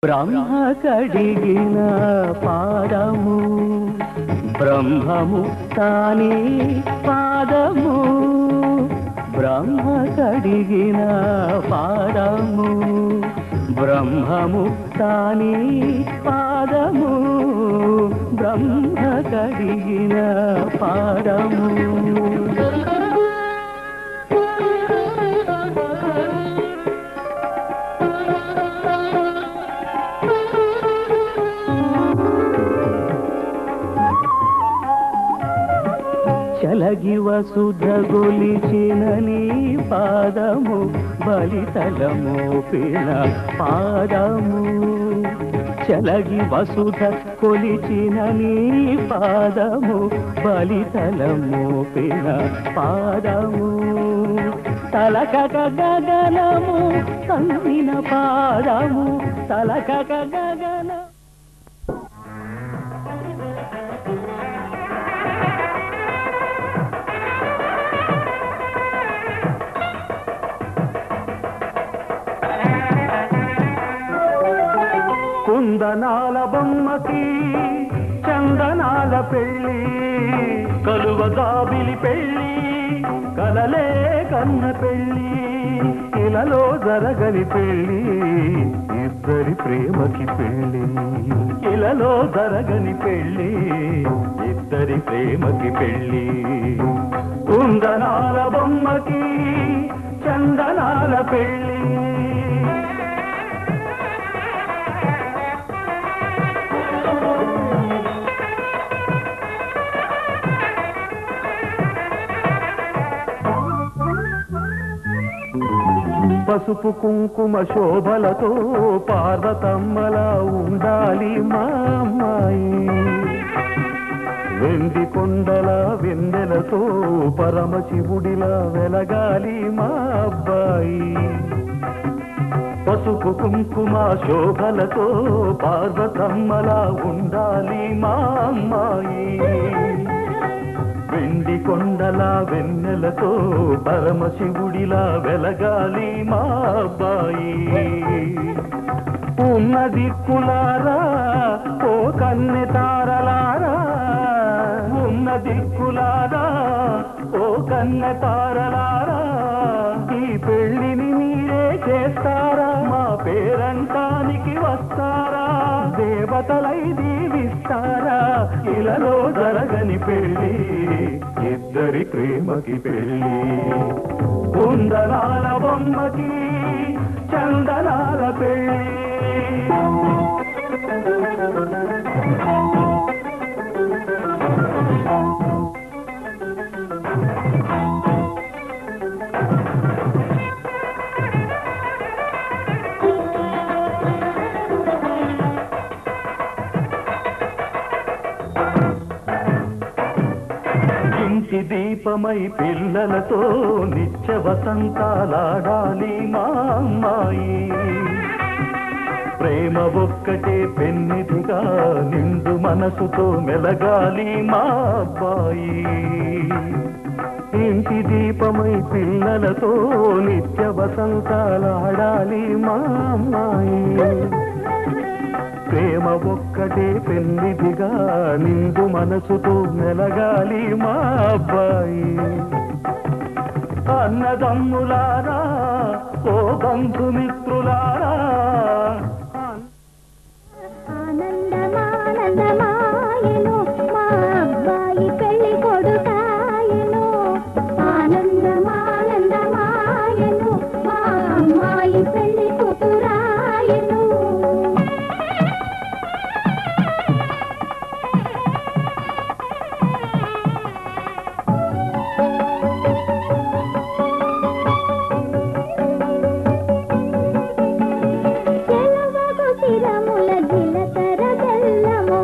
బ్రహ్మ కడిగిన పాదము బ్రహ్మము తానే పాదము బ్రహ్మ కడిగిన పాదము బ్రహ్మము తానే పాదము బ్రహ్మ కడిగిన పాదము చలగి వసుధ గొలిచిన నీ పాదము బలితలమోపిన పాదము చలగి వసుధ కొలిచిన నీ పాదము బలితలమోపిన పాదము తలకక గగనము కన్నిన పాదము తలకక గగన కుందనాల బొమ్మకి చందనాల పెళ్ళి కలువ గాబిలి పెళ్ళి కలలే కన్న పెళ్ళి ఇలలో జరగని పెళ్ళి ఇద్దరి ప్రేమకి పెళ్ళి ఇలలో జరగని పెళ్ళి ఇద్దరి ప్రేమకి పెళ్ళి కుందనాల బొమ్మకి చందనాల పెళ్ళి పసుపు కుంకుమ శోభలతో పార్వతమ్మలా ఉండాలి మా అమ్మాయి వెండి కొండల వెన్నెలతో పరమశివుడిలా వెలగాలి మా అబ్బాయి పసుపు కుంకుమ శోభలతో పార్వతమ్మలా ఉండాలి మా అమ్మాయి వెండి కొండల వెన్నెలతో పరమశివుడిలా వెలగాలి మా అబ్బాయి ఉన్న దిక్కులారా ఓ కన్నె తారలారా ఉన్న దిక్కులారా ఓ కన్నె తారలారా ఈ పెళ్లిని మీరే చేస్తారా మా పేరంటానికి వస్తారా దేవతలై దీవిస్తారా ఇలలో జరగని పెళ్ళి ఇద్దరి ప్రేమకి పెళ్ళి కుందనాల బొమ్మకి చందనాల పెళ్ళి ఇంటి దీపమై పిల్లలతో నిత్య వసంతాలాడాలి మా అమ్మాయి ప్రేమ ఒక్కటే పెన్నిదిగా నిండు మనసుతో మెలగాలి మా అబ్బాయి ఇంటి దీపమై పిల్లలతో నిత్య వసంతాలాడాలి మా అమ్మాయి ప్రేమ ఒక్కటే పెన్నిదిగా నిండు మనసుతో మెలగాలి మా అబ్బాయి అన్నదమ్ములారా ఓ బంధుమిత్రులారా ఆనందమానందమాయను మా అబ్బాయి పెళ్లి కొడుకాయను ఆనందమానందమాయను మా అమ్మాయి పెళ్లి కూతురాయను చిరముల జిలకర బెల్లము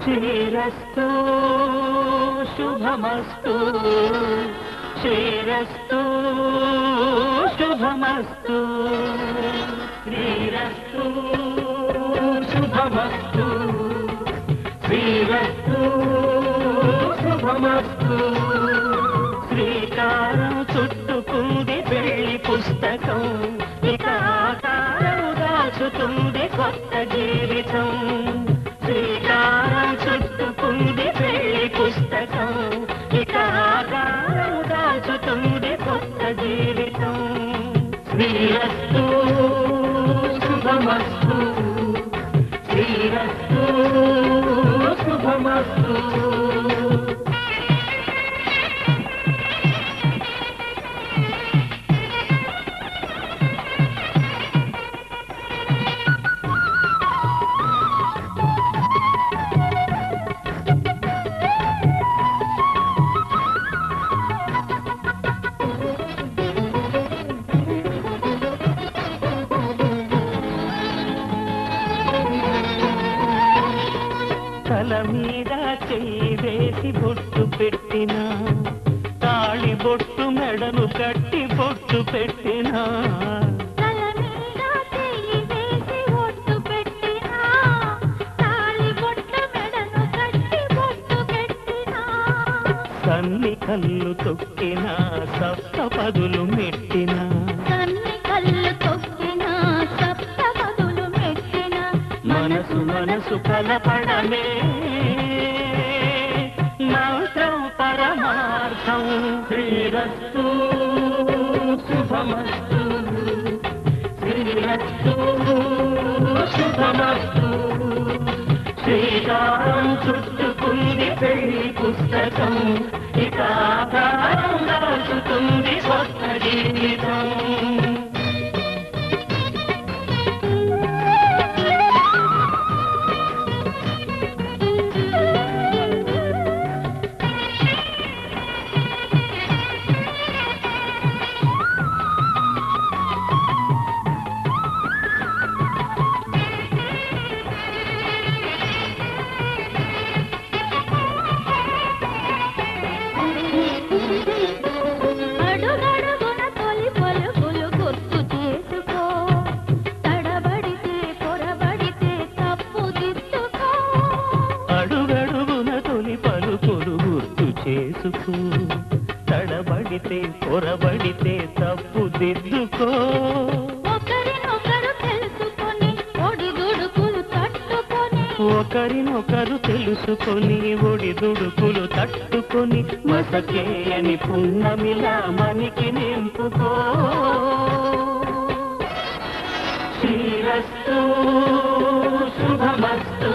శ్రీరస్తు శుభమస్తు శ్రీరస్తు శుభమస్తు శ్రీరస్తు శుభమస్తు శ్రీరస్తు శుభమస్తు శ్రీకారం చుట్టుకుంది పెళ్లి పుస్తకం ఇక ఆకారం దాచుతుంది కొత్త జీవితం శ్రీకారం చుట్టుకుంది పెళ్లి పుస్తకం ఇక ఆకారం దాచుతుంది కొత్త జీవితం శ్రీరస్తు శుభమస్తు శ్రీరస్తు శుభమస్తు తల మీద చెయ్యి వేసి బొట్టు పెట్టిన తాళి బొట్టు మెడను కట్టి బొట్టు పెట్టిన తల మీద చెయ్యి వేసి బొట్టు పెట్టినా తాళి బొట్టు మెడను కట్టి బొట్టు పెట్టినా సన్ని కళ్ళు తొక్కిన సప్త పదులు మెట్టిన సన్ని కళ్ళు తొక్కిన సప్త పదులు మెట్టిన మనసు మనసు కలపడమే మంత్రం పరమార్థం శ్రీరస్తు శుభమస్తు శ్రీరస్తు శుభమస్తు శ్రీకారం చుట్టుకుంది పెళ్లి పుస్తకం ఇక ఆకారం దాచుతుంది కొత్త జీవితం అడుగడుగున తొలి పలుకులు గుర్తు చేసుకో తడబడితే పొరబడితే తప్పు దిద్దుకో అడుగడుగున తొలి పలుకులు గుర్తు చేసుకో తడబడితే పొరబడితే తప్పు దిద్దుకో ఒకరినొకరు తెలుసుకొని ఒడిదుడుకులు తట్టుకొని ఒకరినొకరు తెలుసుకొని ఒడిదుడుకులు తట్టుకొని మసకేయని పున్నమిలా మనికి నింపుకో శ్రీరస్తు శుభమస్తు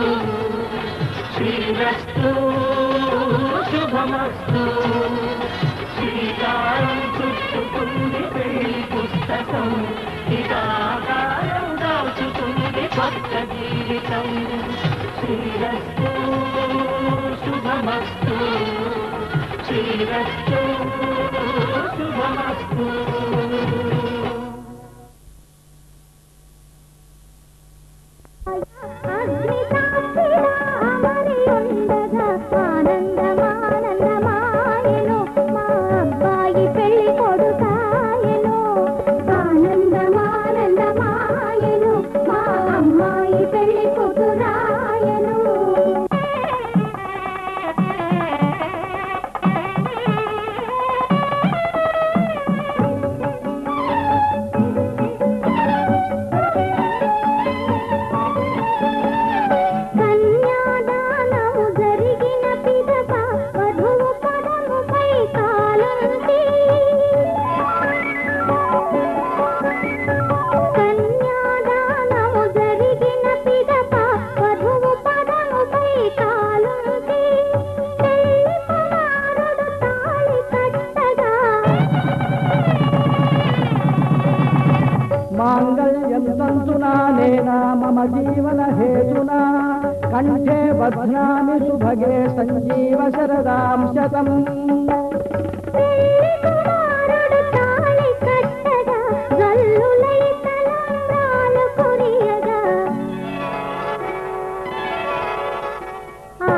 శ్రీరస్తు శుభమస్తు శ్రీకారం చుట్టుకుంది పెళ్లి పుస్తకం ఇక ఆకారం దాచుతుంది కొత్త జీవితం శ్రీరస్తు శుభమస్తు శ్రీరస్తు శుభమస్తు అగ్ని సాక్షిగా అమరి ఉండగా ఆనందమానందమాయెను మా అబ్బాయి పెళ్లి కొడుకాయెను ఆనందమానందమాయెను మా అమ్మాయి పెళ్లి కూతురాయెను కన్యాదానము జరిగిన పిదప వధువు పదముపై కాలుంచి కన్యాదానము జరిగిన పిదప వధువు పదముపై కాలుంచి పెళ్లి కుమారుడు తాళి కట్టగా మాంగళ్యం తంతునా నేనా మమ జీవన హేతునా కంఠే బధ్నామి సుభగే సంజీవ శరదాం శతం పెళ్లి కుమారుడు తాళి కట్టగా జల్లులై తలంబ్రాలు కురియగా ఆ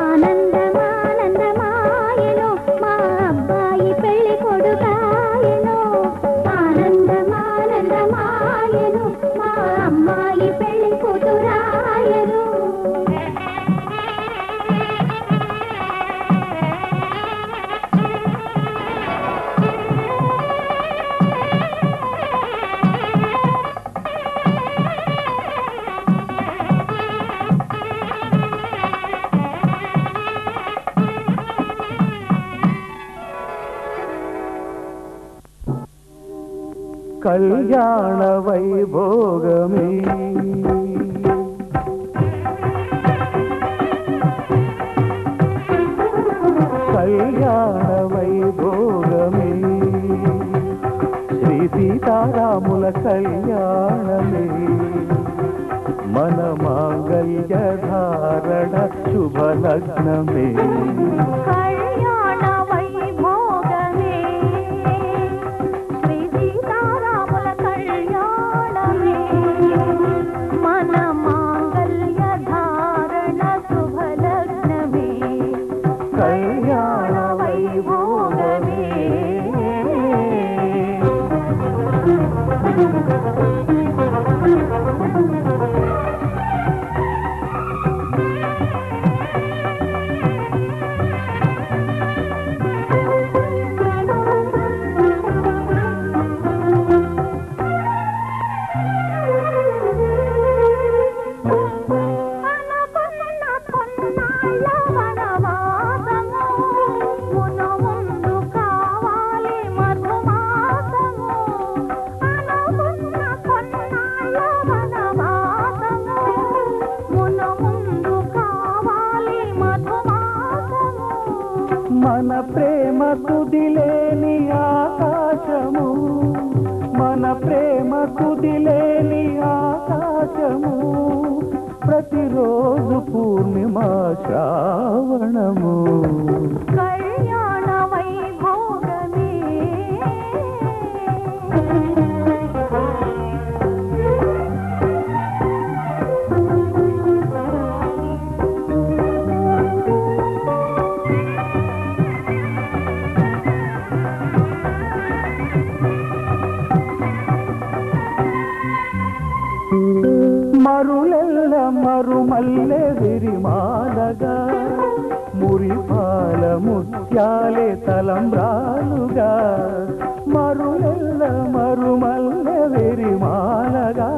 కళ్యాణ వైభోగమే కళ్యాణ వైభోగమే శ్రీ సీతారాముల కళ్యాణమే మన మాంగళ్య ధారణ శుభలగ్నమే కళ్యాణ వైభోగమే శ్రీ సీతారాముల కళ్యాణమే మన మాంగళ్య ధారణ శుభలగ్నమే కళ్యాణ వైభోగమే మన ప్రేమ తుదిలేని ఆకాశము మన ప్రేమ తుదిలేని ఆకాశము ప్రతిరోజు పూర్ణిమా శ్రావణము కళ్యాణ వైభోగమే మరులెల్ల మరుమల్లె విరిమాలగా మురిపాల ముత్యాలే తలంబ్రాలుగా మరులెల్ల మరుమల్లె విరిమాలగా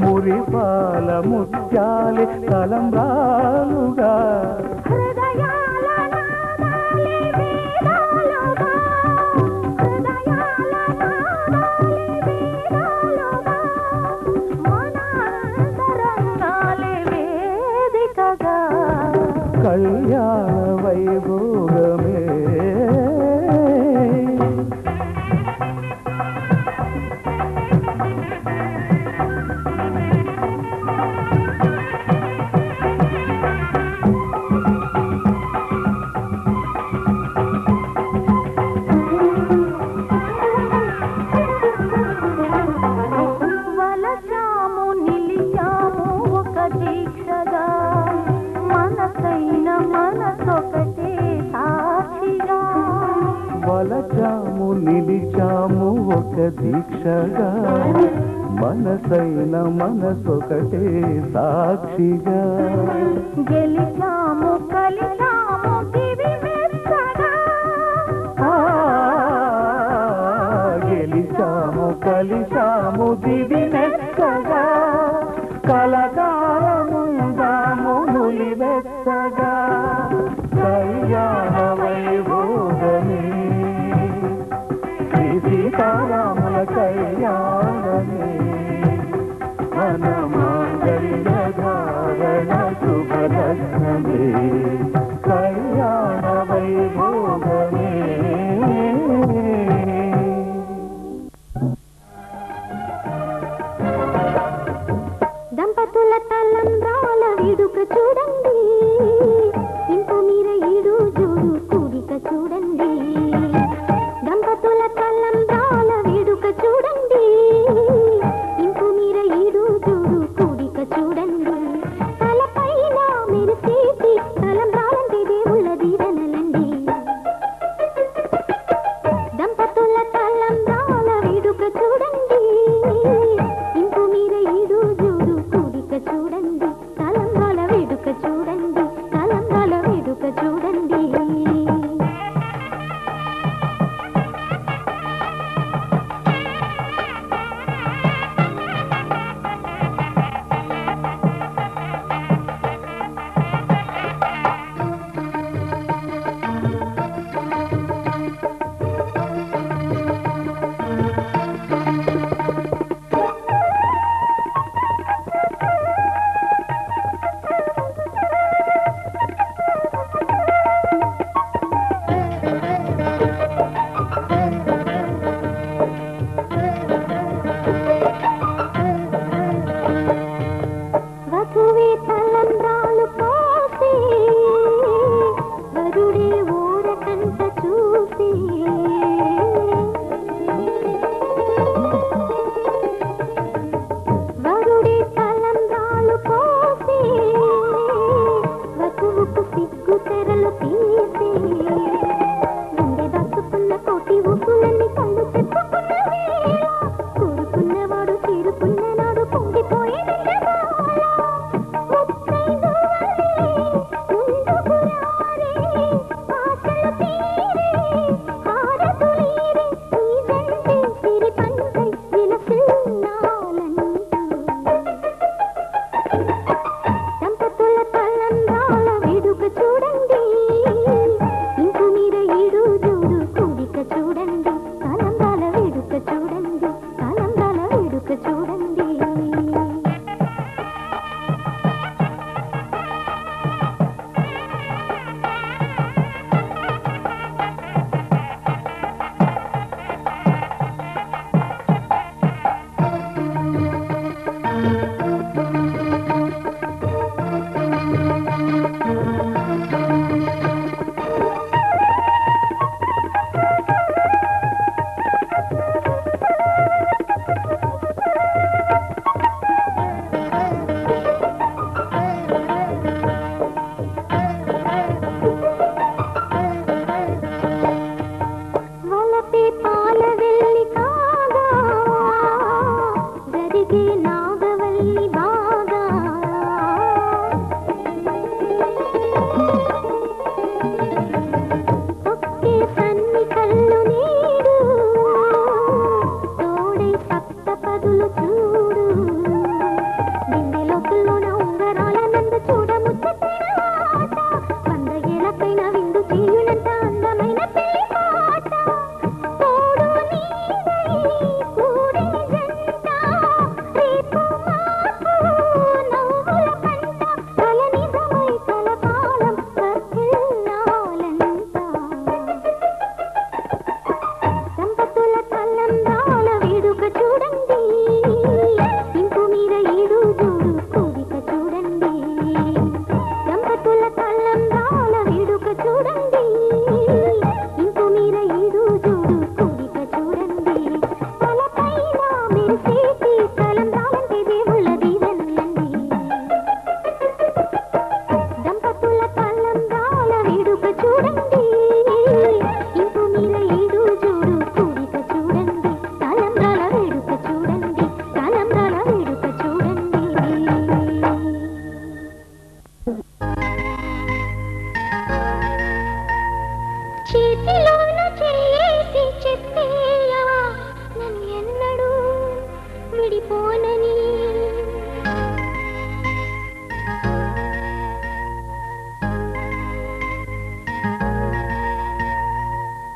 మురిపాల ముత్యాలే తలంబ్రాలుగా కళ్యాణ వైభోగమే వలచాము నిలిచాము ఒక దీక్షగా మనసైన మనసొకటే సాక్షిగా వలచాము నిలిచాము ఒక దీక్షగా మనసైన మనసొకటే సాక్షిగా గెలిచాము కలిచాము దివి మెత్తగా గెలిచాము కలిచాము దివి మెత్తగా కలకాలముందాము నులివెత్తగా కళ్యాణ వైభోగమే శ్రీ సీతారాముల కళ్యాణమే మన మాంగళ్య ధారణ శుభలగ్నమే కళ్యాణ వైభోగమే దంపతుల తలంబ్రాల వేడుక చూడండి ఇంపు మీర ఈడు జోడు కూడిక చూడండి దంపతుల తలంబ్రాల వేడుక చూడండి ఇంపు మీర ఈడు జోడు కూడిక చూడండి తలపైన మెరిసేటి తలంబ్రాలంటే దేవుళ్ళ దీవెనల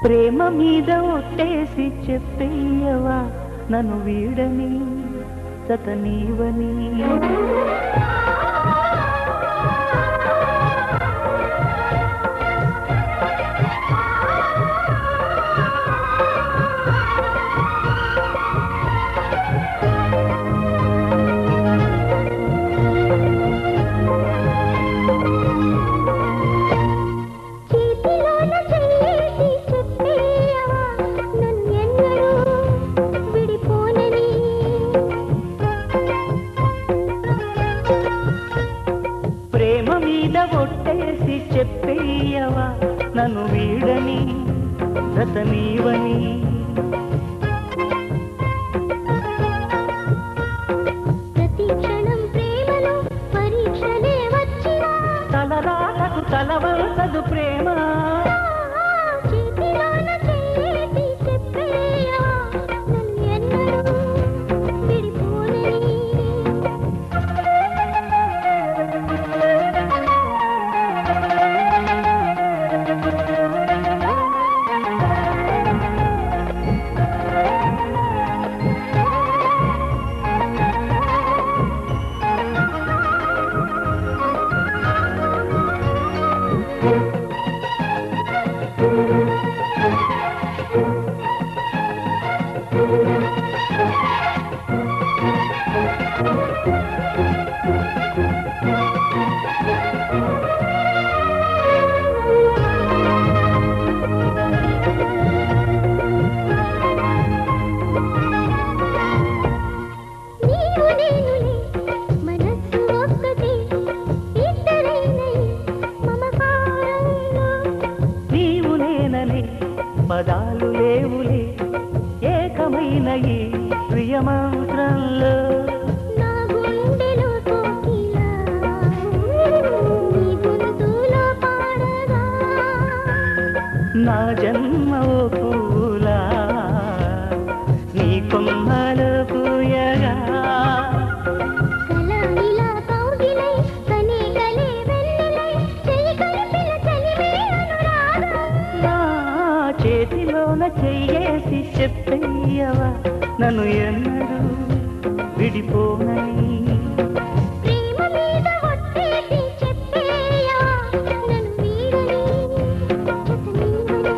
ప్రేమ మీద ఒట్టేసి చెప్పేయవా నన్ను వీడని జత నీవని. ఒట్టేసి చెప్పేయవా నన్ను వీడని జత నీవని. ప్రతి క్షణం ప్రేమలో పరీక్షలే వచ్చినా తలరాలకు తలవలసదు ప్రేమ. చేతిలోన చేసి చెప్పేయవా నన్ను ఎన్నడూ విడిపోనని. పదాలు లేవులే ఏకమైన ఈ ప్రియమంత్రంలో. నా గుండెలో కోకిలా నీ గొంతులో పాడగా, నా జన్మ ఓ పూలా నీ కొమ్మలో పూయగా. కలాయిలా కౌగిలై కనేగలే వెన్నెలై చెయ్యి కలిపిన చలివే అనురాగం. చేతిలోన చెయ్యేసి చెప్పేయవా నన్ను ఎన్నడూ విడిపోనని. ప్రేమ మీద ఒట్టేసి చెప్పేయవా నన్ను వీడని జత నీవని.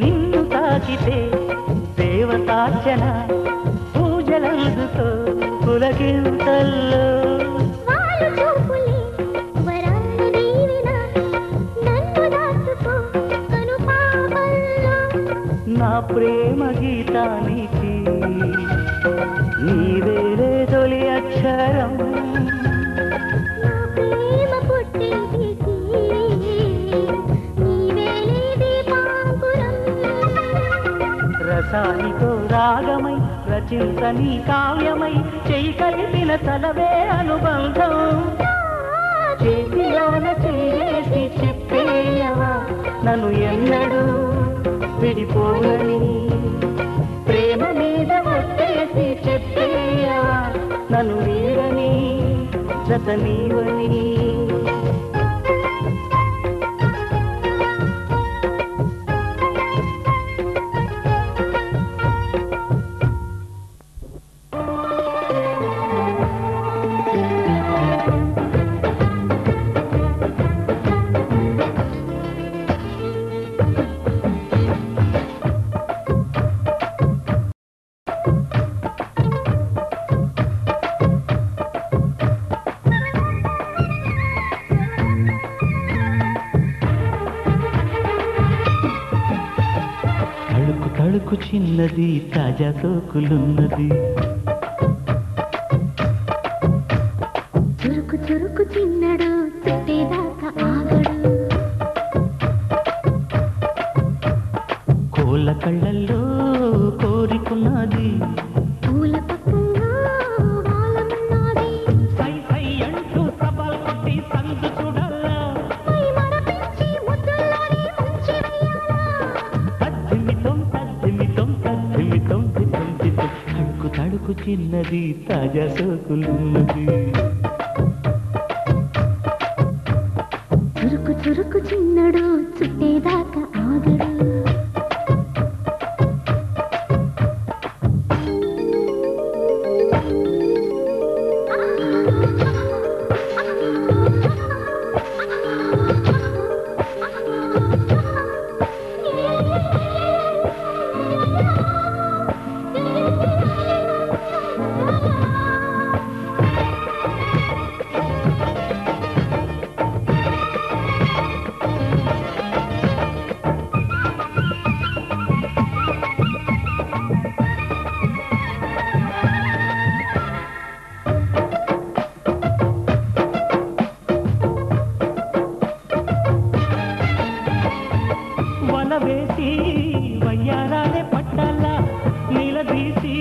నిన్ను తాకితే దేవతార్చన పూజలందుతో పులకింతల్లో. వాళ్ళు చూపులే వరాలు దీవిన నన్ను దాచుకో కనుపాపల్లో. నా ప్రేమ గీతానికి నీవేలే తొలి అక్షరం. నా ప్రేమ పుట్టింటికి నీవేలే దీపాంకురం. రసానికో రాగమై రచించని కావ్యమై చెయ్యి కలిపిన తలవే అనుబంధం. చేతిలోన చేసి చెప్పేయవా నన్ను ఎన్నడూ విడిపోనని. ప్రేమ మీద ఒట్టేసి చెప్పేయవా నన్ను వీడని జత నీవని. తళుకు చిన్నది తాజా సోకులున్నది, చురుకు చురుకు చిన్నడు చుట్టేదాకా ఆగడు కోళ్ళ కళ్ళల్లో కోరికున్నది పూల పక్కల్లో వాలమన్నది సై సై అంటూ సవాల్ కొట్టి సందు చూడాలా పై మరపించి ముద్దుల్లోనే ముంచి వెయ్యాలా తద్దిమితం తద్దిమితం తద్దిమితం తితం తితం తడుకు తడుకు చిన్నది తాజా సోకులున్నది చురుకు చురుకు చిన్నడు చుట్టేదాకా ఆగడు వల వేసి వయ్యారాలే పట్టాలా నిలదీసి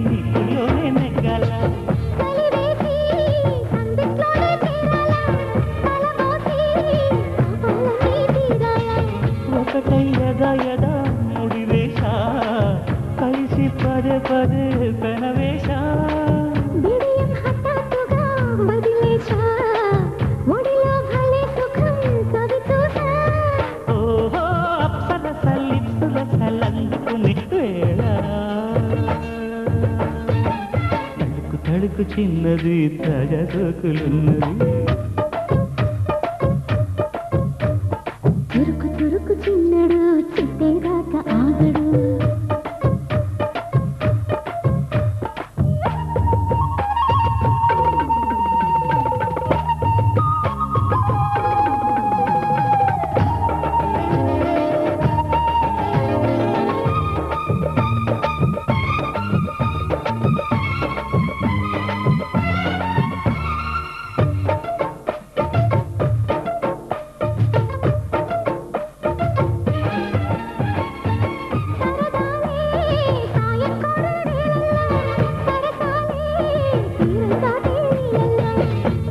నీటిలోనే నెగ్గాల కలివేసి సందిట్లోనే చేరాలా తలపోసి పాపంలోనే తీరాలా ఒకటై యదా యదా ముడివేశ కలిసి పదే పదే కనవేశ బిడియం హఠాత్తుగా వదిలేశా ఒడిలో భలే సుఖం కవితూసా ఓహో అప్సరస లిప్సుల సలందుకుని వేళ తడుకు తడుకు చిన్నది తాజా సోకులున్నది చురుకు చురుకు చిన్నడు చుట్టేదాకా ఆగడు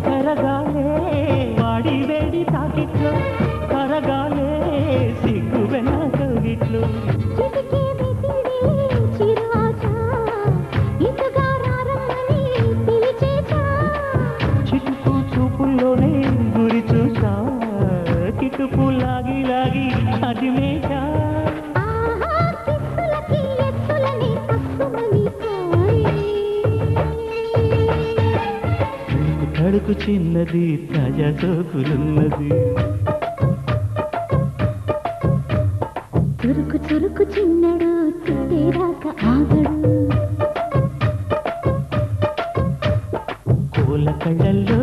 కరగాలే వాడి వేడి తాకిట్లో కరగాలే సిగ్గు వెన్న కౌగిట్లో చిటుకు చూపుల్లోనే గురి చూసా కిటుకు లాగి లాగి అది మేచా తడుకు చిన్నది తాజా సోకులున్నది చురుకు చురుకు చిన్నడు చుట్టేదాకా ఆగడు కోళ్ళ కళ్ళల్లో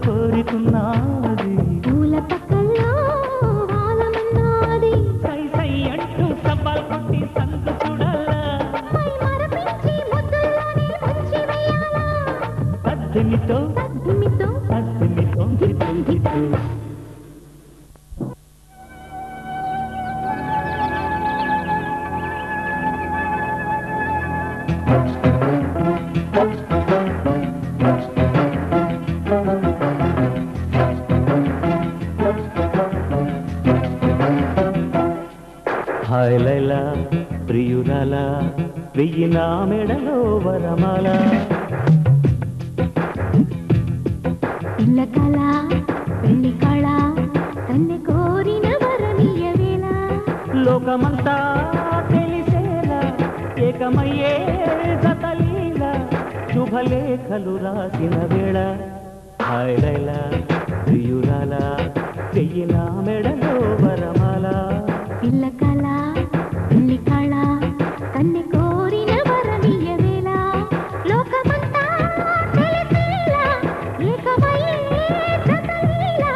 కోరుకున్నది పూల పక్కల్లో వాలమన్నది సై సై అంటూ సవాల్ కొట్టి సందు చూడాలా పై మరపించి ముద్దుల్లోనే ముంచి వెయ్యాలా తద్దిమితో తద్దిమితో తద్దిమితో జితం జితం హాయ్ లైలా ప్రియురాల వెయ్యి నా మెడలో వరమాల పిల్ల కళ పెళ్లి కళ కన్నె కోరిన వరనీయ వేళ లోకమంతా తెలిసేలా ఏకమయ్యే జతలీలా శుభలేఖలు రాసిన వేళ హాయ్ లైలా ప్రియురాల వెయ్యి నా మెడలో వరమాల పిల్ల కళ పెళ్లి కళ కన్నె కోరిన వరనీయ వేళ లోకమంతా తెలిసేలా ఏకమయ్యే జతలీలా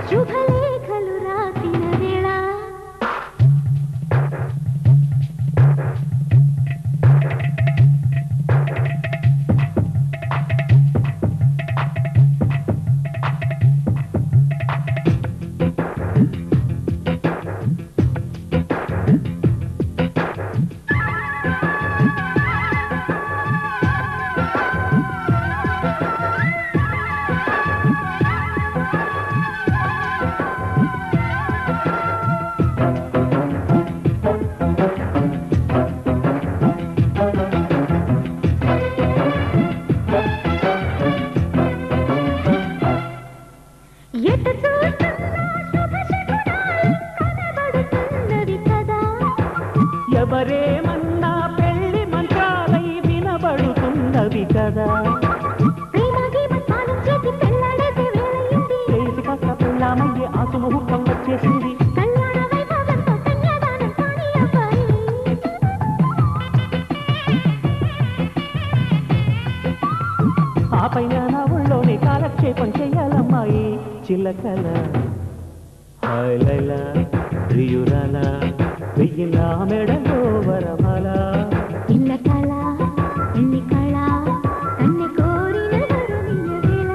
శుభలేఖలు రాసిన వేళ కదా చేసి కాస్త పెళ్ళామయ్యే ఆసు ముహూర్తం వచ్చేసింది ఆ పైన నా ఊళ్ళోనే కాలక్షేపం చెయ్యాలమ్మాయి చిల్లకల హాయ్లైలా ప్రియురాల వెయ్యిన మెడలో వరమాల ఇల్ల కళ ఎన్ని కళ కన్నె కోరిన వరుణియ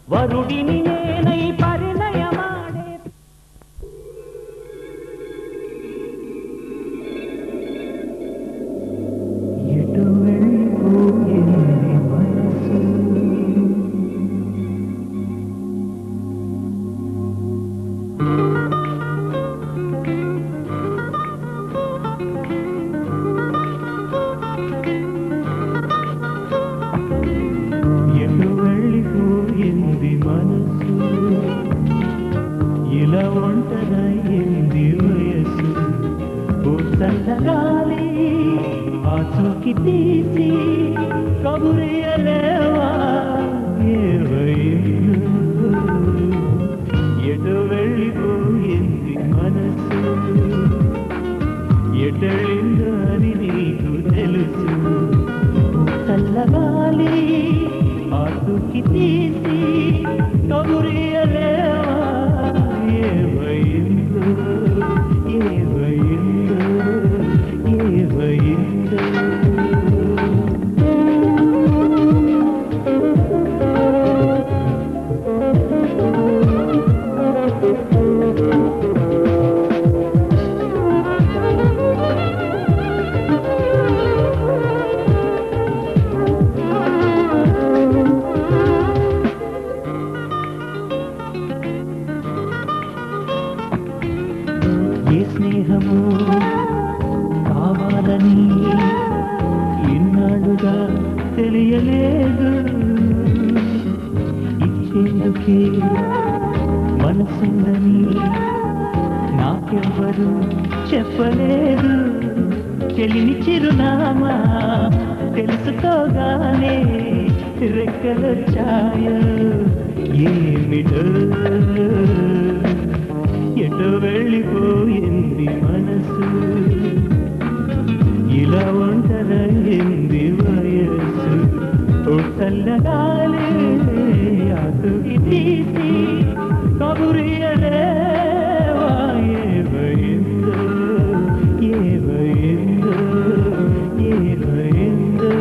వరుడిని నేనై పరిణయమాడే ఎటు వెళ్ళిపోయింది మనసు ఎటు వెళ్ళిపోయింది మనసు ఇలా ఒంటరయ్యింది వయసు చల్లగాలి ఆచూకి తీసి కబురియలేవా ఏవైందో ఎటు వెళ్ళిపోయింది మనసు ఎటెళ్ళిందో అని నీకు తెలుసు చల్లగాలి ఆచూకి తీసి కబురియలేవా ఏవైందో ఏవైందో ఏవైందో ఏ స్నేహము కావాలని ఇన్నాళ్ళుగా తెలియలేదు ఇచ్చేందుకే మనసుందని నాకెవ్వరు చెప్పలేదు చెలిని చిరునామా తెలుసుకోగానే రెక్కలొచ్చాయో ఏమిటో ఎటు వెళ్ళిపోయింది మనసు ఇలా ఒంటరయ్యింది వయస్సు ఓ చల్లగాలి అతుకి తీసి కబురియలేవా ఏవైందో ఏవైందో ఏవైందో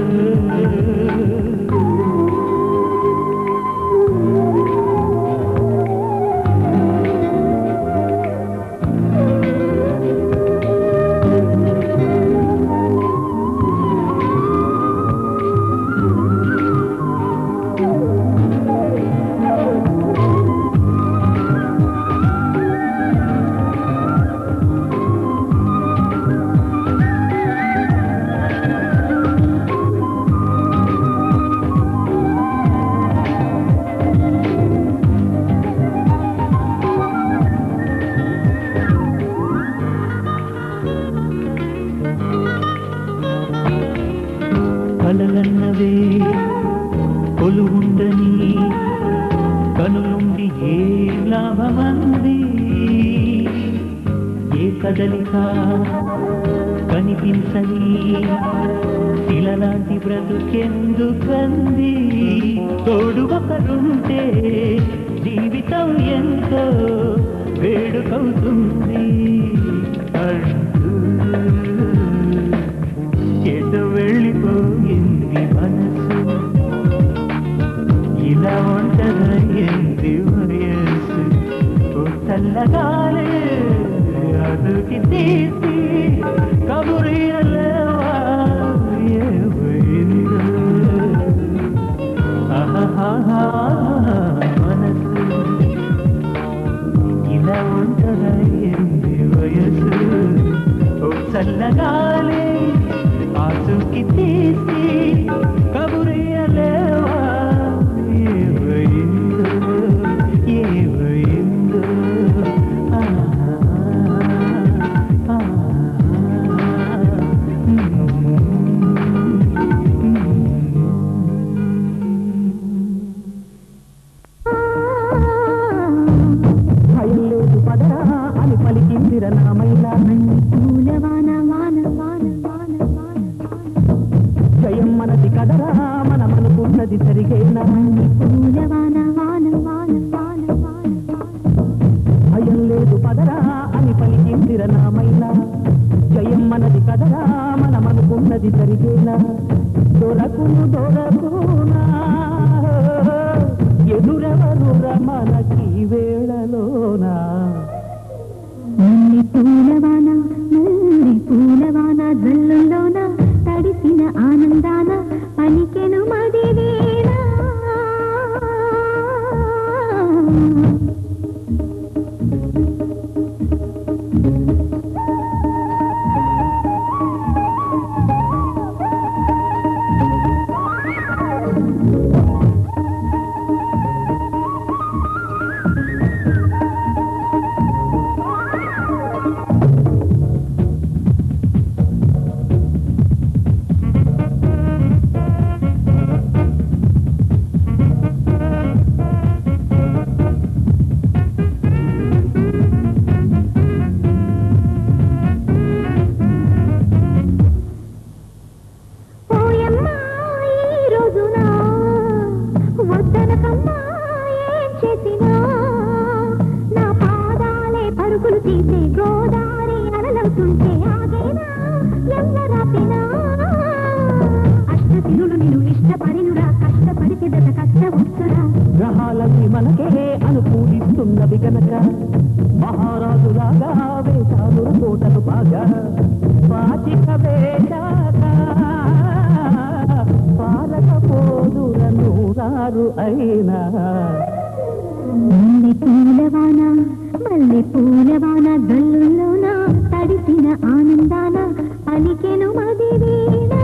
కలలన్నవే కొలువుండని కనులుండి ఏ లాభమంది ఏ కదలిక కనిపించని శిలలాంటి బ్రతుకెందుకంది తోడు ఒకరుంటే జీవితం ఎంతో వేడుకవుతుంది అంటూ ఎటు వెళ్ళిపోయింది మనసు ఎంది వయస్సు చల్లగాలే అదుకి తీసి కబురియలేవా ఏమైందో మనసు ఇలా ఉంటదా ఎంది వయస్సు చల్లగాలే ఆసుకి తీసి కబురియలేవా ఏమైందో ఏమైందో భయం లేదు పదరా అని పలికిందిర నామైనా పూలవాన వాన వాన వాన వాన జయం మనది కదరా మనమనుకున్నది సరిగేనా పూలవాన వాన వాన వాన వాన భయం లేదు పదరా అని పలికిందిర నామైనా జయం మనది కదరా మనమనుకున్నది సరిగేనా దొరకును దొరకునా ఎదురెవరురా మనకి వేళలోనా మల్లి పూలవాన జల్లుల్లోన తడిసిన ఆనందాన పలికెను మదివేనా గ్రహాలన్నీ మనకే అనుకూలిస్తున్నవి గనక మహారాజులాగా వేశాను కోటలు బాగా పాచిక వేశాక పాలకపోదురను రారు అయినా మల్లి పూలవాన జల్లుల్లోన తడిసిన ఆనందాన పలికెను మదివేనా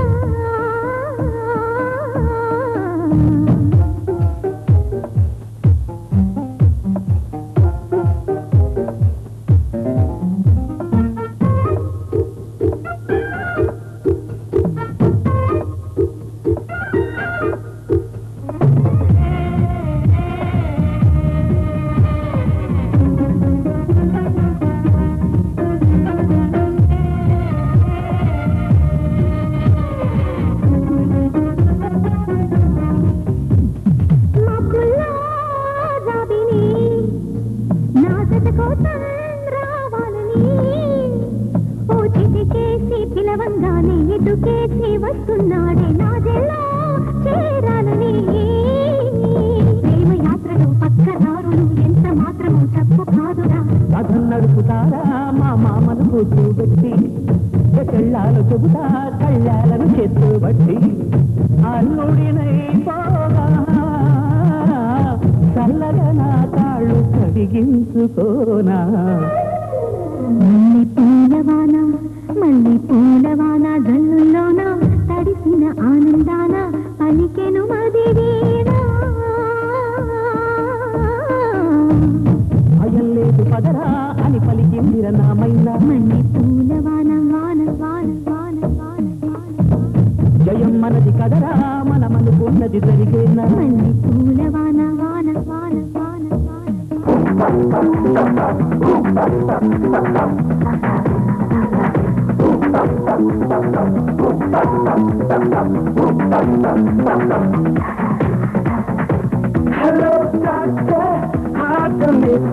పిలవంగానే ఎదుకేసి వస్తున్నాడే నాదెల్లో చేరాలని ప్రేమ యాత్రలో పక్కదారులు ఎంత మాత్రమో తప్పు కాదురా కథం నడుపుతారా మా మామను కూర్చోబెట్టి చెల్లాలు చెబుతా కళ్ళాలను చేస్తూ బట్టి అల్లుడినై పోగా చల్లగా నా తాళ్ళు కడిగించుకోనా మల్లి పూలవాన జల్లుల్లోన తడిసిన ఆనందాన పలికెను మదివేనా భయం లేదు పదరా అని పలికిందిర నామైనా మల్లి పూలవాన వాన వాన వాన వాన జయం మనది కదరా మనమనుకున్నది జరిగేనా మల్లి పూలవాన వాన వాన వాన Hello, doctor, how to miss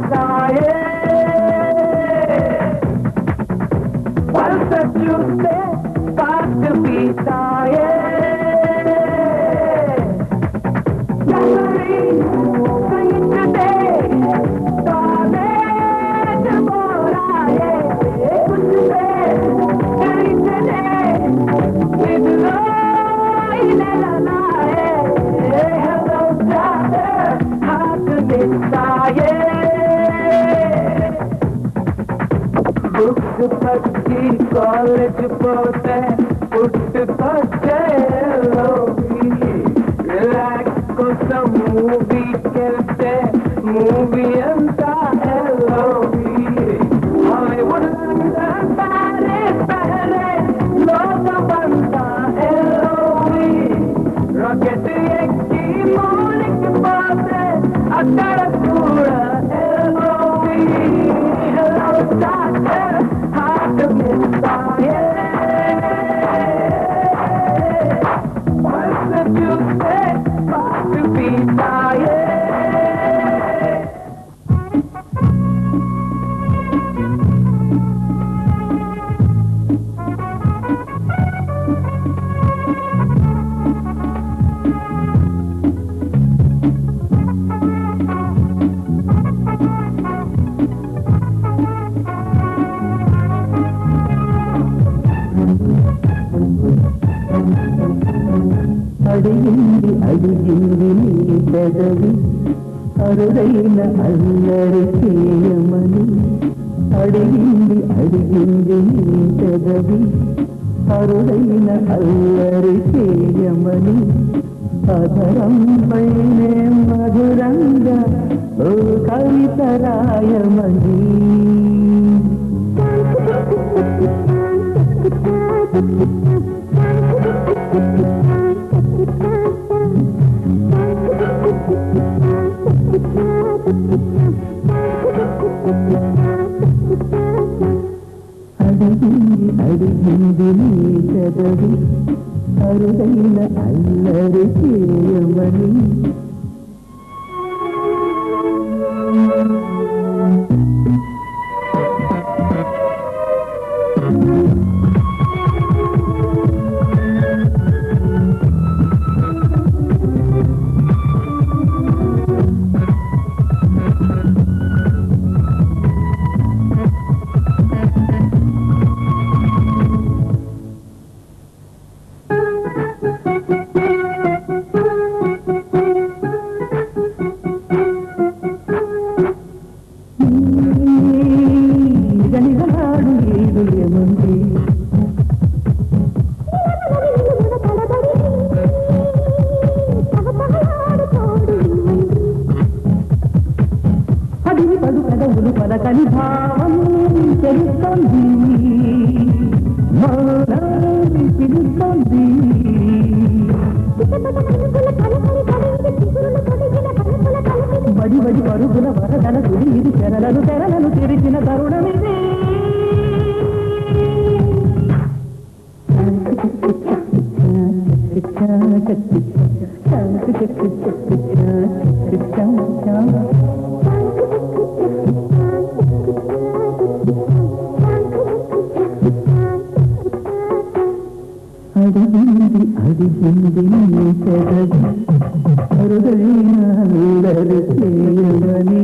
What's that you say? Got to be tired. పచ్చి కాలేజ్ పోతే పుట్టుకొచ్చే రిలాక్స్ కోసం మూవీకెళ్తే మూవీ అంతా ఎల్లోవి హాలీవుడ్ లండన్ ప్యారిస్ బహ్రెయిన్ లోకమంతా ఎల్లోవి రాకెట్ ఎక్కి మూనికి పోతే అక్కడ కూడా ఎల్లోవి హార్ట్ మిస్సాయే చూస్తే పాటు పీతాయే అడిగింది అడిగింది నీ పెదవి అరుదైన అల్లరి చేయమని అడిగింది అడిగింది నీ పెదవి అరుదైన అల్లరి చేయమని అధరం పైనే మధురంగా ఓ కవిత రాయమని అడిగింది అడిగింది నీ పెదవి అరుదైన అల్లరి చేయమని పలకని భావం తెలుస్తోంది పిలుస్తోంది బడి బడి పరుగుల వరదల తుడి ఇది తెరలను తెరలను తెరిచిన తరుణమిది అడిగింది అడిగింది నీ పెదవి అరుదైన అల్లరి చేయమని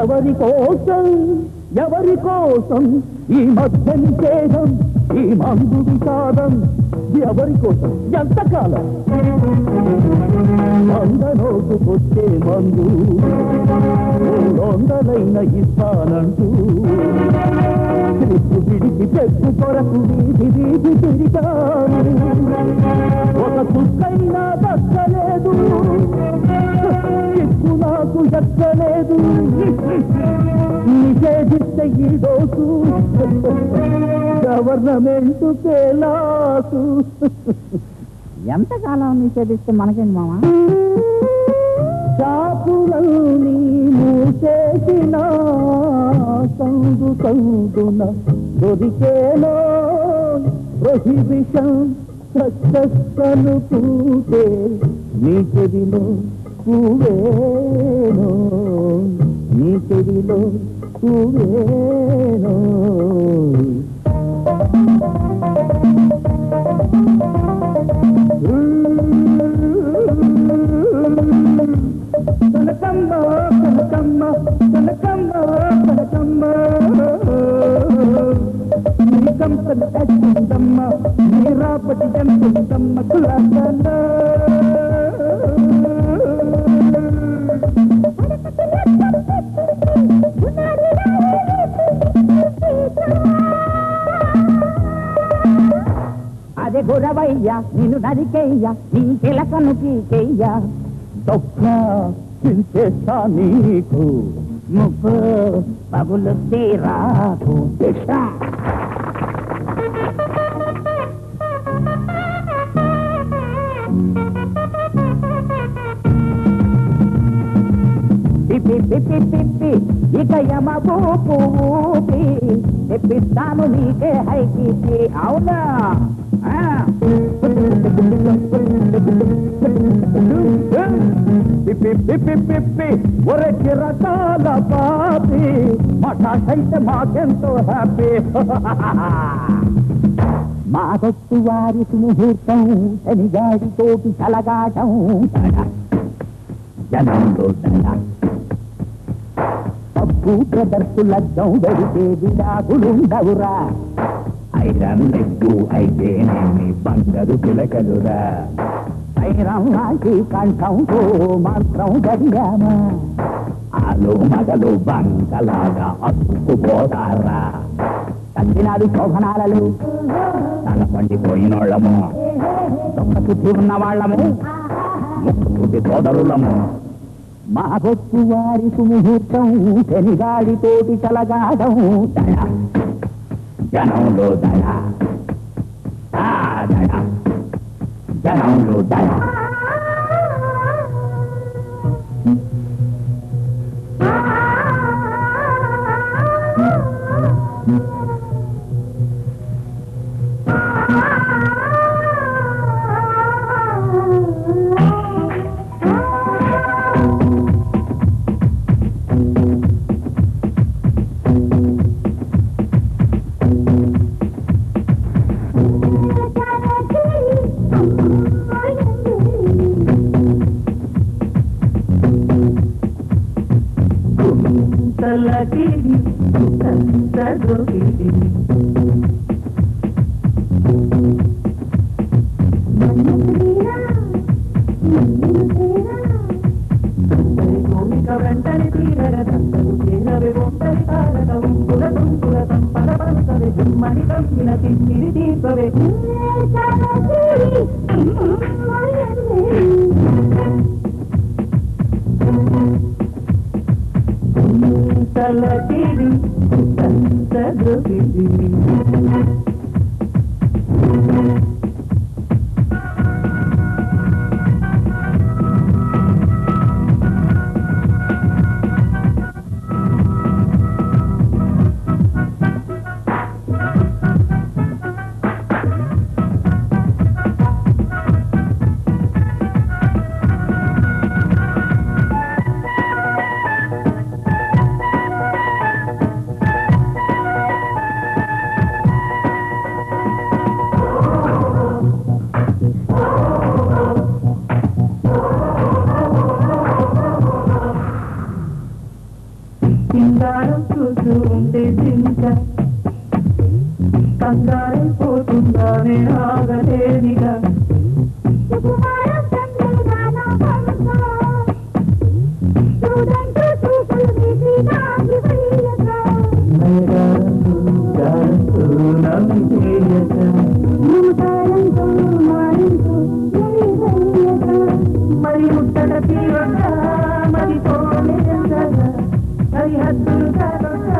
ఎవరి కోసం ఎవరి కోసం ఈ మధ్య నిషేధం, ఈ మందు విషాదం? ఎవరి కోసం ఎంతకాలం? అందరోజుకొచ్చే మందు 300 ఇస్తానంటూ తిరుగు విడిచి చెక్కు కొరకు వీధి వీధి తిరిగాను. ఒక చుక్కైనా దక్కలేదు, చిక్కు నాకు ఎక్కలేదు. నిషేధిస్తే ఈ డోసు గవర్నమెంట్ కేలాసు. ఎంతకాలం నిషేధిస్తే మనకేంటి మామ? షాపులన్నీ మూసేసిన సందు సందున దొరికేలో ప్రొహిబిషన్ సక్సెస్ను కూటే నీ చెవిలో పువ్వేనో, నీ చెవిలో పువ్వేనో. కనకమ్మ కనకమ్మ కనకమ్మ కనకమ్మ నీ కంపని ఎచ్చిందమ్మ, నీ రాపటి ఎంతుందమ్మ కులాసన. అదే గురవయ్యా నిన్ను నరికేయ్యా, నీ చిలకను పీకేయ్యా. తొక్క చింతేస్తా నీకు, ముప్పు పగులు తీరాకు. పిప్పి పిప్పి పిప్పి ఇక యమ ఊపి తెప్పిస్తాను నీకే హైకి. అవునా? ఒరటి రకాల పాపి మఠాకైతే మాకెంతో హ్యాపీ. మా దొత్తు వారి ముహూర్తం, శనిగాడితోటి చలగాటం. జనంలో పప్పు బ్రదర్సు లగ్గం వెడితే విడాకులుండవురా. ఐరన్ లెగ్గు అయితేనేమి బంగారు పిలకలురా. ఐరం లాంటి కంఠంతో మంత్రం గడియామా. ఆలు మగలు బంకలాగా అతుక్కుపోతారా. తల్లినాడు శోభనాలలో తల పండిపోయినోళ్ళము, తొక్క చుట్టూ ఉన్న వాళ్ళము, ముక్కుటి సోదరులము. మా బొత్తు వారి సుముహూర్తం, శనిగాడితోటి చలగాటం. దయ జనంలో దయ, దయ జనంలో దయ. తలకిడి బంగారం చూస్తూ ఉంటే చింత కంగారైపోతుందానే ఆగలేనిగా మరి ముట్టడ తీరగా మరి తోనే సరిహద్దులు సరదాగా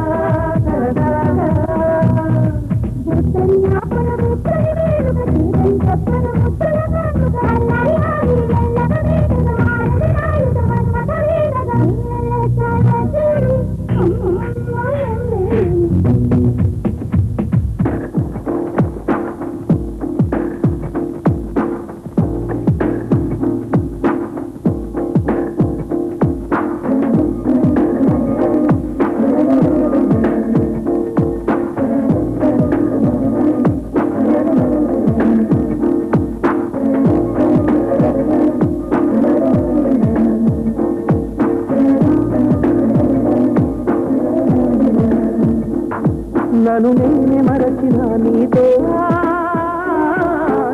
నన్ను నేనే మరచిన నీతో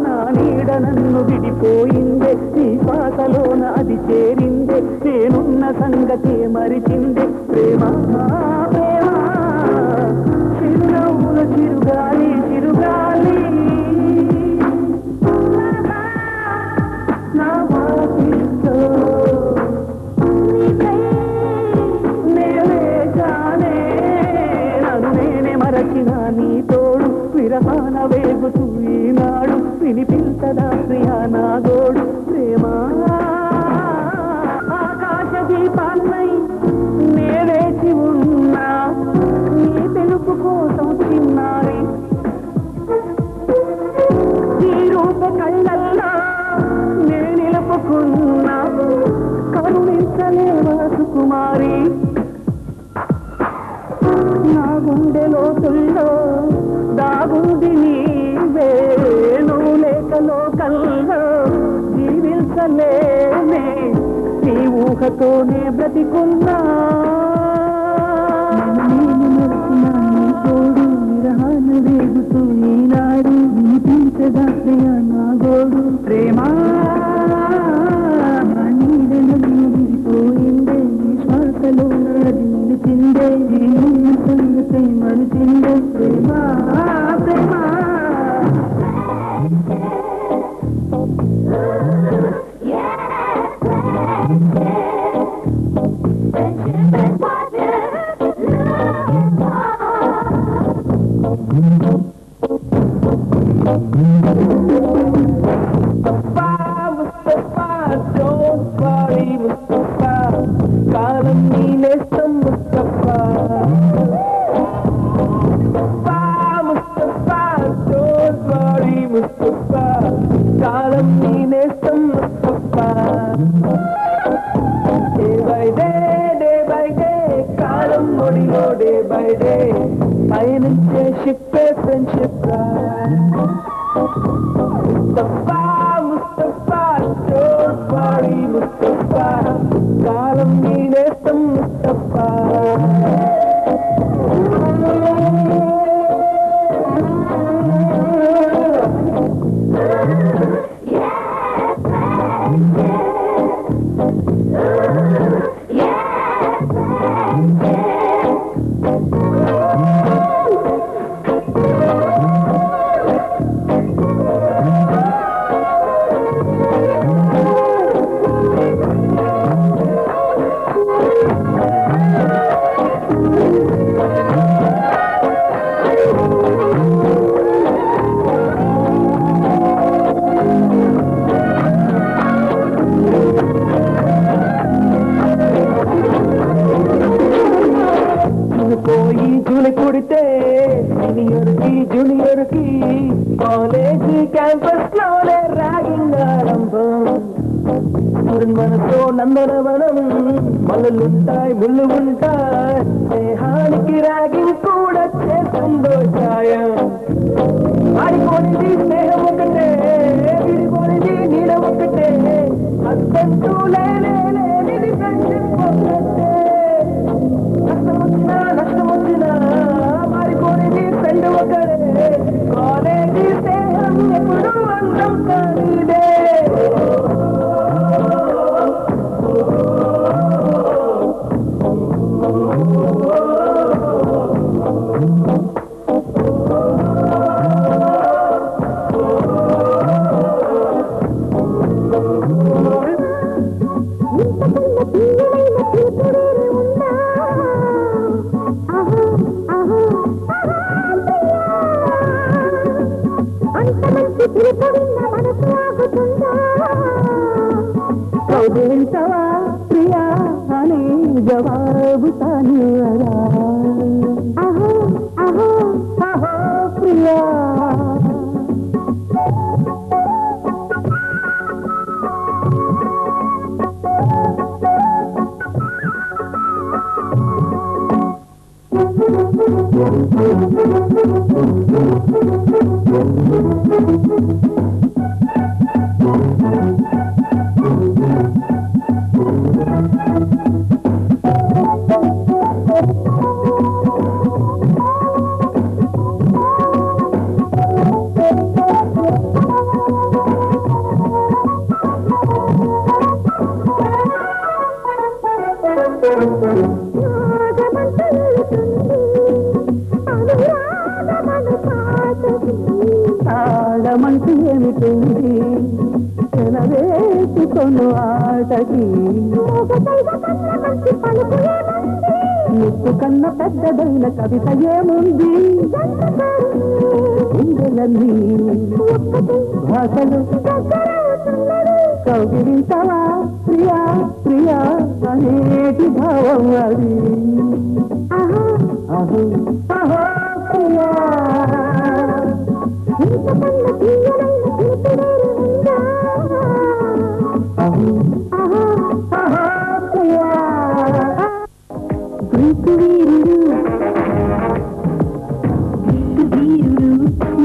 నా నీడ నన్ను విడిపోయిందే నీ శ్వాసలోన అది చేరిందే నేనున్న సంగతే మరిచిందే ప్రేమ ప్రేమ చిరునవ్వుల చిరుగాలి చిరుగాలి నా వాకిట్లో మరచిన నీ తోడు విరహాన వేగుతూ ఈనాడు వినిపించదా ప్రియా నా గోడు ప్రేమ ఆకాశ దీపాన్నై నే వేచి ఉన్నా నీ తెలుపు కోసం చిన్నారి ఈ రూప కళ్ళల్లా నే నిలుపుకున్నా కరుణించలేవా సుకుమారి నా గుండె లోతుల్లో దాగుంది నీవే నువ్వు లేక లోకల్లో జీవించలేనే నీ ఊహతోనే బ్రతికున్నా తోడు విరహాన వేగుతూ ఈనాడు వినిపించదా ప్రియా నా గోడు ప్రేమ విడిపోయిందే నీ శ్వాసలో నది నిలిచిందే సంగతి మరిచిందే ప్రేమ ప్రేమ కాలం నీ నేస్తం ముస్తఫా ముస్తఫా డోంట్ వరీ ముస్తఫా కాలం నీ నేస్తం ముస్తఫా డే బై డే కాలం ఒడిలో డే బై డే పయనించే షిప్పే friendship Mustafa Mustafa don't worry Mustafa కాలం నీ నేస్తం ముస్తఫా కొడితే జూనియర్ కి కాలేజీ క్యాంపస్ లోనే ర్యాగింగ్ ఆరంభం మనతో నందనవనం మల్లుంటాయి ముళ్ళు ఉంటాయి స్నేహానికి ర్యాగింగ్ కూడా చేస్తుందో ఛాయం ఆడిపోయింది స్నేహం ఒకటే విడిపోయింది నీడ ఒకటే అద్దంటూ లేనిది ఫ్రెండ్షిప్ ఒకటే కౌగిలించవా ప్రియా అనే జవాబు తాను ప్రియా ఆడమంటూ ఏమిటుంది వేసుకొను ఆటకి ముక్కు కన్న పెద్దదైన కవిత ఏముంది ఇందులన్నీ భాషలు కౌగిలించవా ప్రియా ప్రియా అనేటి భావం అది అహో అహో ప్రియా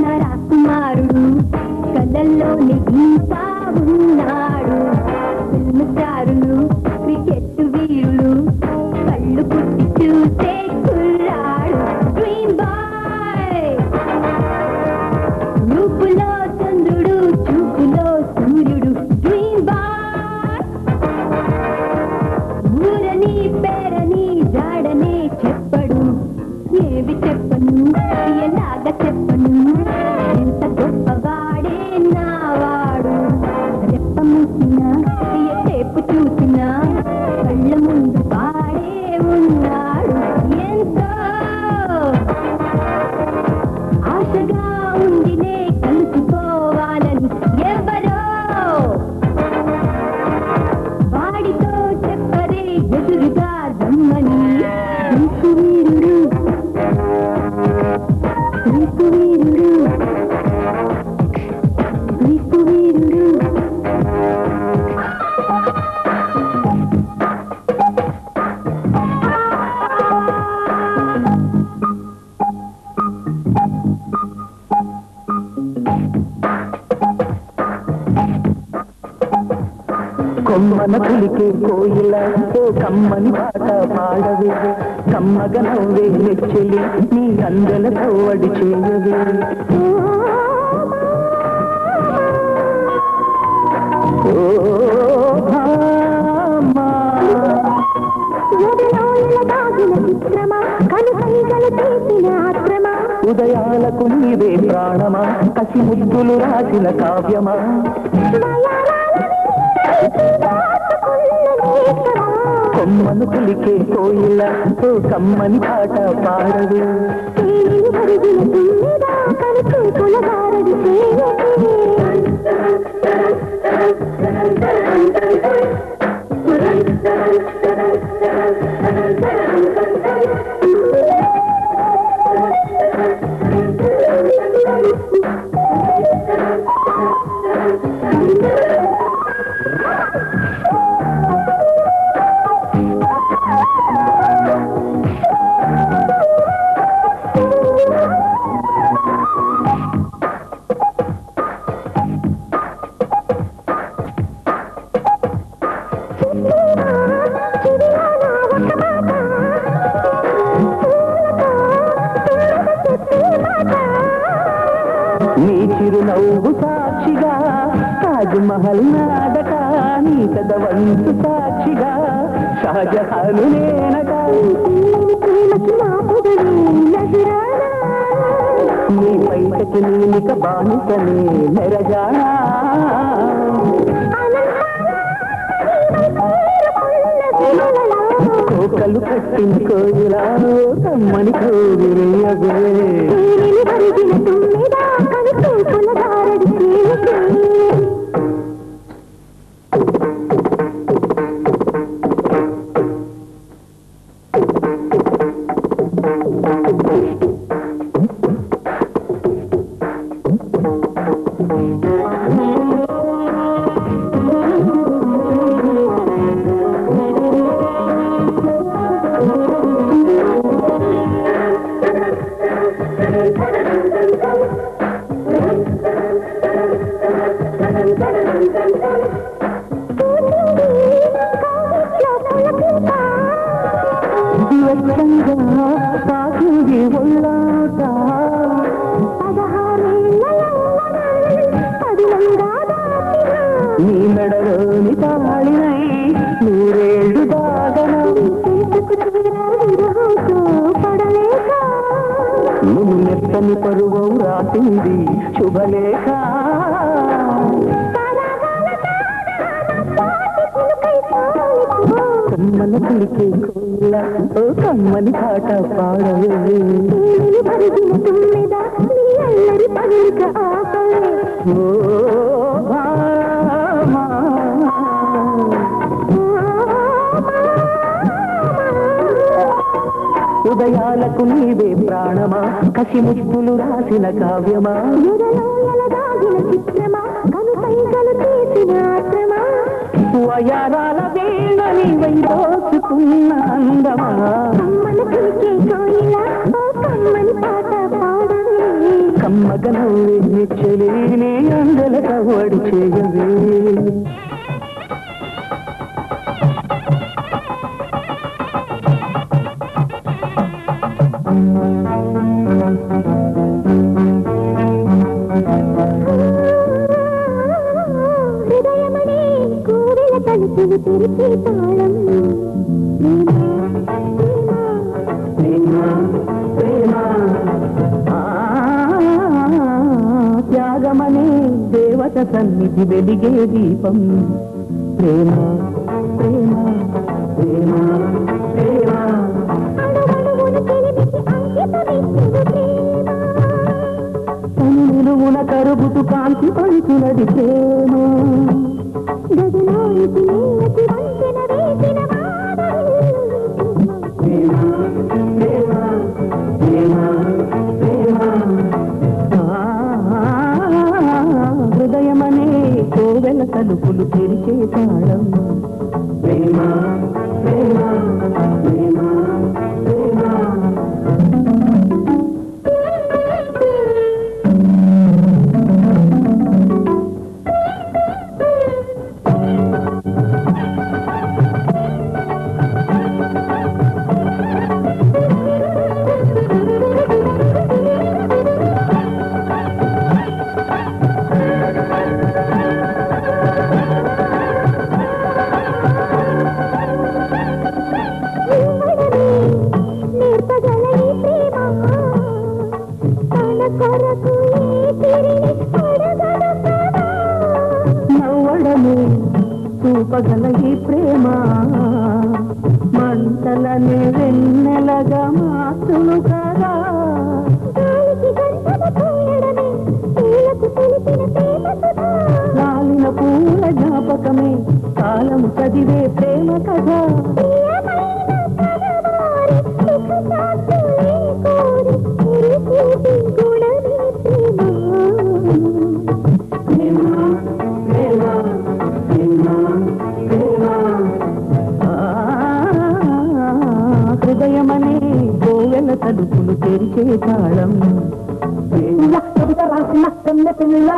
నరాకుమారుడు కళ్ళల్లోని ఇంకా ఉన్నాడు ఫిల్మ్ స్టారులు క్రికెట్ వీరులు కళ్ళు పుట్టి చూసే కుర్రాడు డ్రీమ్ బాయ్ రూపులో చంద్రుడు చూపులో సూర్యుడు డ్రీమ్ బాయ్ ఊరని పేరని జాడనే చెప్పడు ఏవి చెప్పను ఎలాగ చెప్పను ఎంత గొప్పవాడే నావాడు రెప్ప మూసినా టేపు చూసినా కళ్ళ ముందు పాడే ఉన్నాడు ఎంతో ఆశగా ఉండినే కలుసుకోవాలని ఎవరో వాడితో చెప్పరే ఎదురుగా రమ్మని వీరుడు కొమ్మన పులికే కోయిల ఓ కమ్మని పాట పాడవే కమ్మగ నవ్వే నెచ్చెలి నీ అందెల తవ్వడి చేయవే ఓ భామా ఉదయాలకు నీవే ప్రాణమా కసి ముద్దులు రాసిన కావ్యమా కొమ్మను పులికే కోయిల ఓ కమ్మని పాట పాడవే నీ చిరునవ్వు సాక్షిగా తాజ్ మహల్ నాడక నీ పెదవంతు సాక్షిగా షాజహాను నేనట నీ పైటకి నీలిక బానిసనే నెరజానా కట్టలు కట్టిన కోయిలా కమ్మని కోగిరయ్యవే పరిగిన తుమ్మిద కవితూపుల దారడి సాగింది ఒళ్ళాట నీ మెడలోని తాళినై నూరేళ్ళు దాగన నువ్వు మెత్తని పరువం రాసింది శుభలేఖ కమ్మని పిలికే కోయిల ఓ కమ్మని పాట పాడవే ఓ భామా ఉదయాలకు నీవే ప్రాణమా కసి ముప్పులు రాసిన కావ్యమా వయారాల వీణని వైదోసుకున్న అందమా కమ్మగనవ్వే నిచ్చలి నీ అందల కవడి చేయవే హృదయమణి కోవెల తలుపులు తెరిచి తాళం త్యాగమనే దేవత సన్నిధి వెలిగే దీపం ప్రేమ ప్రేమ ప్రేమ ప్రేమ నిలువున కరుగుతూ కాంతి పంచునది ప్రేమ హృదయమనే కోవెల తలుపులు తెరిచే తాళం ప్రేమ ప్రేమ ప్రేమ ప్రేమ నవ్వడమే చూపగల ఈ ప్రేమ మంటలనే వెన్నెలగా మార్చును కదా లాలిన పూల జ్ఞాపకమే కాలం చదివే ప్రేమ కదా హృదయమనే కోవెల తలుపులు తెరిచే తాళం కవిత రాసిన పిల్ల